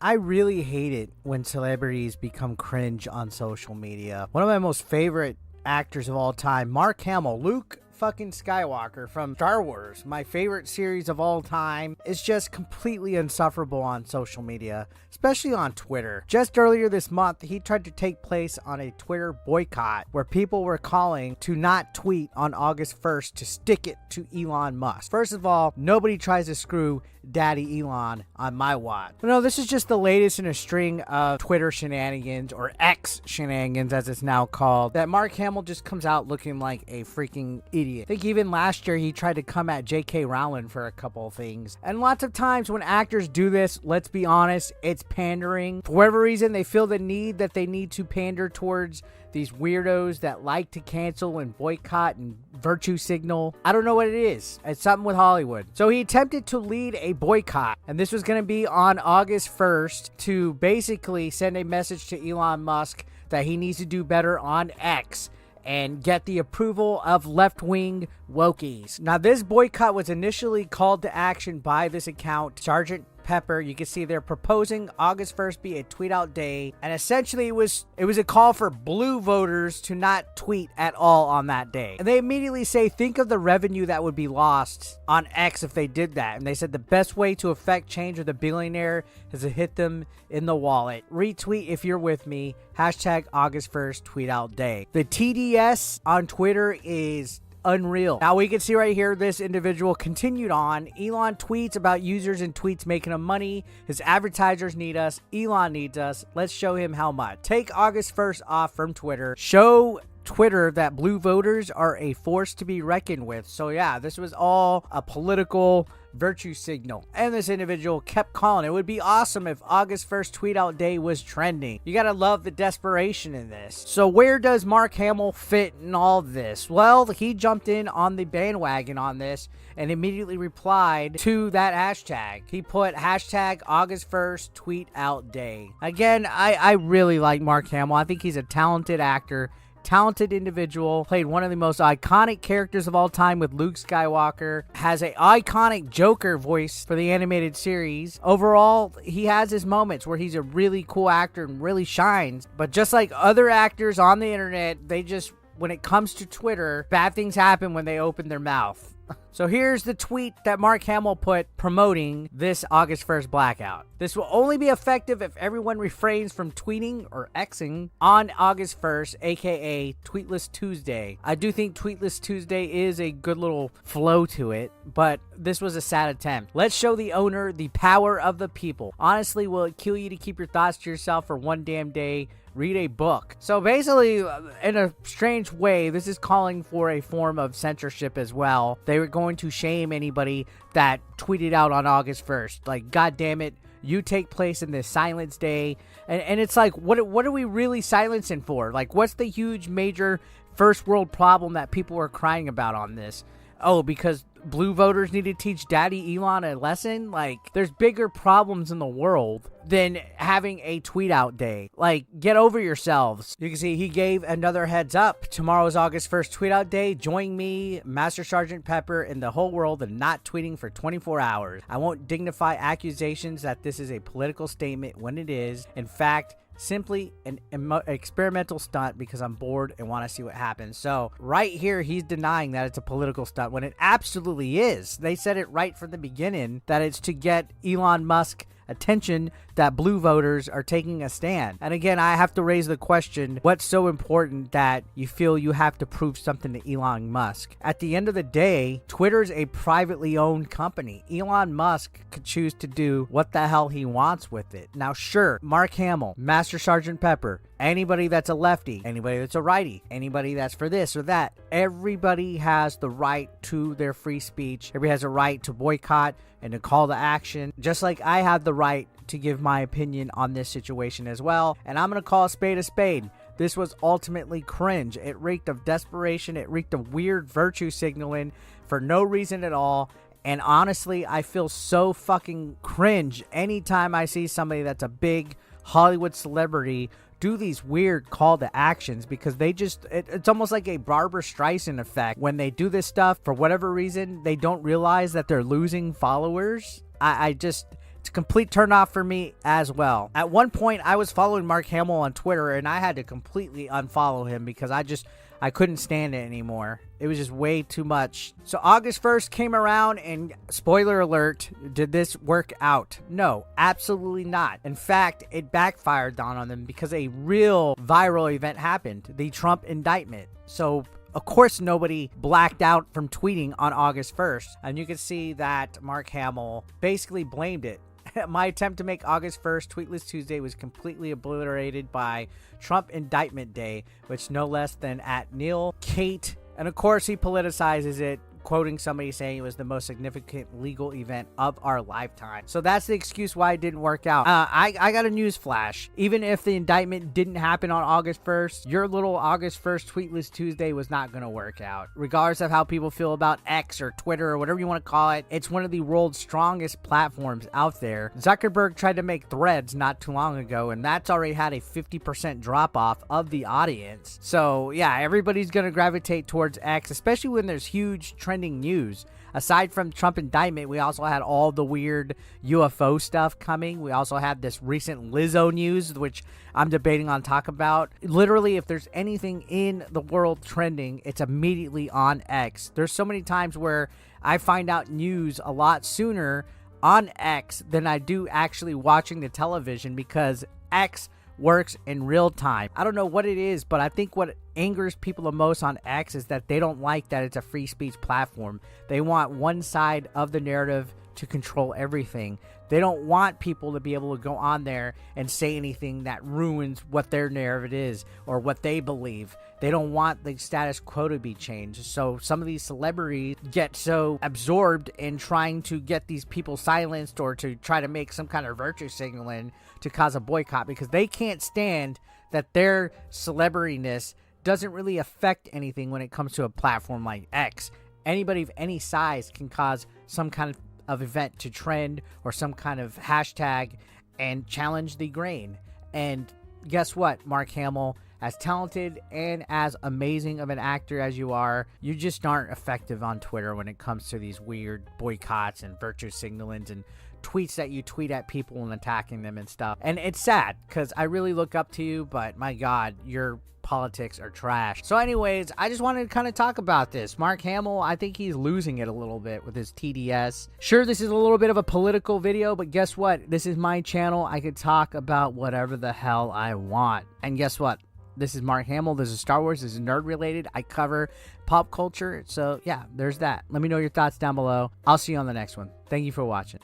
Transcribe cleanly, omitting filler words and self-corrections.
I really hate it when celebrities become cringe on social media. One of my most favorite actors of all time, Mark Hamill, Luke fucking Skywalker from Star Wars, my favorite series of all time, is just completely insufferable on social media, especially on Twitter. Just earlier this month, he tried to take place on a Twitter boycott where people were calling to not tweet on August 1st to stick it to Elon Musk. First of all, nobody tries to screw Daddy Elon on my watch. But no, this is just the latest in a string of Twitter shenanigans, or X shenanigans as it's now called, that Mark Hamill just comes out looking like a freaking idiot. I think even last year he tried to come at J.K. Rowling for a couple of things. And lots of times when actors do this, let's be honest, it's pandering. For whatever reason, they feel the need that they need to pander towards these weirdos that like to cancel and boycott and virtue signal. I don't know what it is. It's something with Hollywood. So he attempted to lead a boycott, and this was going to be on August 1st to basically send a message to Elon Musk that he needs to do better on X and get the approval of left-wing wokies. Now, this boycott was initially called to action by this account, Sergeant Pepper. You can see they're proposing August 1st be a tweet out day, and essentially it was a call for blue voters to not tweet at all on that day. And they immediately say, think of the revenue that would be lost on X if they did that. And they said the best way to affect change with a billionaire is to hit them in the wallet. Retweet if you're with me. Hashtag August 1st tweet out day. The TDS on Twitter is unreal. Now we can see right here, this individual continued on. Elon tweets about users and tweets making him money. His advertisers need us. Elon needs us. Let's show him how much. Take August 1st off from Twitter. Show Twitter that blue voters are a force to be reckoned with. So yeah, this was all a political virtue signal. And this individual kept calling. It would be awesome if August 1st tweet out day was trending. You gotta love the desperation in this. So where does Mark Hamill fit in all this? Well, he jumped in on the bandwagon on this and immediately replied to that hashtag. He put hashtag August 1st tweet out day. Again, I really like Mark Hamill. I think he's a talented actor, talented individual, played one of the most iconic characters of all time with Luke Skywalker, has an iconic Joker voice for the animated series. Overall, he has his moments where he's a really cool actor and really shines, but just like other actors on the internet, they just, when it comes to Twitter, bad things happen when they open their mouth. So here's the tweet that Mark Hamill put promoting this August 1st blackout. This will only be effective if everyone refrains from tweeting or Xing on August 1st, aka Tweetless Tuesday. I do think Tweetless Tuesday is a good little flow to it, but this was a sad attempt. Let's show the owner the power of the people. Honestly, will it kill you to keep your thoughts to yourself for one damn day? Read a book. So basically, in a strange way, this is calling for a form of censorship as well. They were going to shame anybody that tweeted out on August 1st. Like, God damn it, you take place in this silence day. And it's like, what are we really silencing for? Like, what's the huge major first world problem that people are crying about on this? Oh, because blue voters need to teach Daddy Elon a lesson? Like, there's bigger problems in the world than having a tweet out day. Like, get over yourselves. You can see he gave another heads up. Tomorrow is August 1st tweet out day. Join me, Master Sergeant Pepper, and the whole world in not tweeting for 24 hours. I won't dignify accusations that this is a political statement when it is, in fact, simply an experimental stunt because I'm bored and want to see what happens. So right here, he's denying that it's a political stunt when it absolutely is. They said it right from the beginning that it's to get Elon Musk attention that blue voters are taking a stand. And again, I have to raise the question, what's so important that you feel you have to prove something to Elon Musk? At the end of the day, Twitter's a privately owned company. Elon Musk could choose to do what the hell he wants with it. Now, sure, Mark Hamill, Master Sergeant Pepper, anybody that's a lefty, anybody that's a righty, anybody that's for this or that, everybody has the right to their free speech. Everybody has a right to boycott and to call to action, just like I have the right to give my opinion on this situation as well. And I'm going to call a spade a spade. This was ultimately cringe. It reeked of desperation. It reeked of weird virtue signaling for no reason at all. And honestly, I feel so fucking cringe anytime I see somebody that's a big Hollywood celebrity do these weird call to actions, because they just, it's almost like a Barbara Streisand effect. When they do this stuff, for whatever reason, they don't realize that they're losing followers. I just, It's a complete turnoff for me as well. At one point, I was following Mark Hamill on Twitter, and I had to completely unfollow him because I couldn't stand it anymore. It was just way too much. So August 1st came around, and spoiler alert, did this work out? No, absolutely not. In fact, it backfired on them because a real viral event happened, the Trump indictment. So of course, nobody blacked out from tweeting on August 1st. And you can see that Mark Hamill basically blamed it. My attempt to make August 1st Tweetless Tuesday was completely obliterated by Trump Indictment Day, which no less than at Neil Kate. And of course, he politicizes it, quoting somebody saying it was the most significant legal event of our lifetime. So that's the excuse why it didn't work out. I got a news flash. Even if the indictment didn't happen on August 1st, your little August 1st Tweetless Tuesday was not going to work out. Regardless of how people feel about X or Twitter or whatever you want to call it, it's one of the world's strongest platforms out there. Zuckerberg tried to make Threads not too long ago, and that's already had a 50% drop off of the audience. So yeah, everybody's going to gravitate towards X, especially when there's huge trending news. Aside from Trump indictment, we also had all the weird UFO stuff coming. We also had this recent Lizzo news, which I'm debating on talk about. Literally, if there's anything in the world trending, it's immediately on X. There's so many times where I find out news a lot sooner on X than I do actually watching the television because X works in real time. I don't know what it is, but I think what angers people the most on X is that they don't like that it's a free speech platform. They want one side of the narrative to control everything. They don't want people to be able to go on there and say anything that ruins what their narrative is or what they believe. They don't want the status quo to be changed. So some of these celebrities get so absorbed in trying to get these people silenced or to try to make some kind of virtue signaling to cause a boycott because they can't stand that their celebrityness doesn't really affect anything when it comes to a platform like X. Anybody of any size can cause some kind of event to trend or some kind of hashtag and challenge the grain. And guess what, Mark Hamill, as talented and as amazing of an actor as you are, you just aren't effective on Twitter when it comes to these weird boycotts and virtue signalings and tweets that you tweet at people and attacking them and stuff. And it's sad because I really look up to you, but my God, your politics are trash. So anyways, I just wanted to kind of talk about this. Mark Hamill, I think he's losing it a little bit with his TDS. Sure, this is a little bit of a political video, but guess what? This is my channel. I could talk about whatever the hell I want. And guess what? This is Mark Hamill. This is Star Wars. This is nerd related. I cover pop culture. So yeah, there's that. Let me know your thoughts down below. I'll see you on the next one. Thank you for watching.